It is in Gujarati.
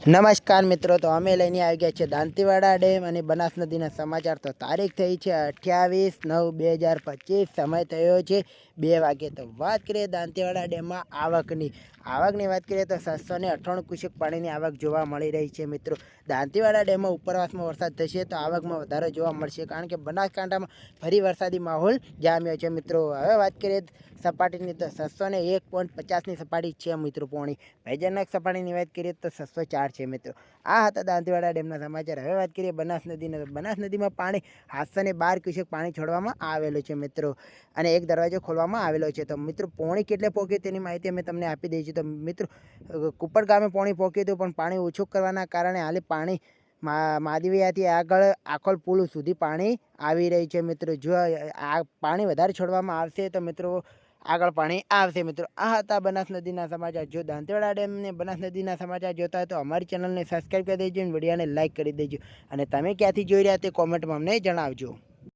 નમસ્કાર મિત્રો, તો અમે લઈને આવી ગયા છે દાંતીવાડા ડેમ અને બનાસ નદીના સમાચાર। તો તારીખ થઈ છે 28/9/2025, સમય થયો છે 2 વાગે। તો વાત કરીએ દાંતીવાડા ડેમમાં આવકની વાત કરીએ તો 798 ક્યુસેક પાણીની આવક જોવા મળી રહી છે મિત્રો। દાંતીવાડા ડેમમાં ઉપરવાસમાં વરસાદ થશે તો આવકમાં વધારો જોવા મળશે, કારણ કે બનાસકાંઠામાં ફરી વરસાદી માહોલ જામ્યો છે મિત્રો। હવે વાત કરીએ સપાટીની તો 601.50ની સપાટી છે મિત્રો પોણી। ભયજનક સપાટીની વાત કરીએ તો 604 છે મિત્રો। આ હતા દાંતીવાડા ડેમના સમાચાર। હવે વાત કરીએ બનાસ નદીના। બનાસ નદીમાં પાણી 712 ક્યુસેક પાણી છોડવામાં આવેલું છે મિત્રો, અને એક દરવાજો ખોલવામાં આવેલો છે। તો મિત્રો પોણી કેટલે પહોંચે તેની માહિતી અમે તમને આપી દઈએ છીએ। તો મિત્રો કુપડ ગામે પોણી પહોંચ્યું હતું, પણ પાણી ઓછું કરવાના કારણે હાલે પાણી માદવીયાથી આગળ આખોલ પુલ સુધી પાણી આવી રહી છે મિત્રો। જો આ પાણી વધારે છોડવામાં આવશે તો મિત્રો આગળ પાણી આવશે મિત્રો। આ હતા બનાસ નદીના સમાચાર। જો દાંતીવાડા ડેમ ને બનાસ નદીના સમાચાર જોતા હોય તો અમારી ચેનલને સબસ્ક્રાઈબ કરી દેજો અને વિડીયોને લાઇક કરી દેજો, અને તમે ક્યાંથી જોઈ રહ્યા તે કોમેન્ટમાં અમને જણાવજો।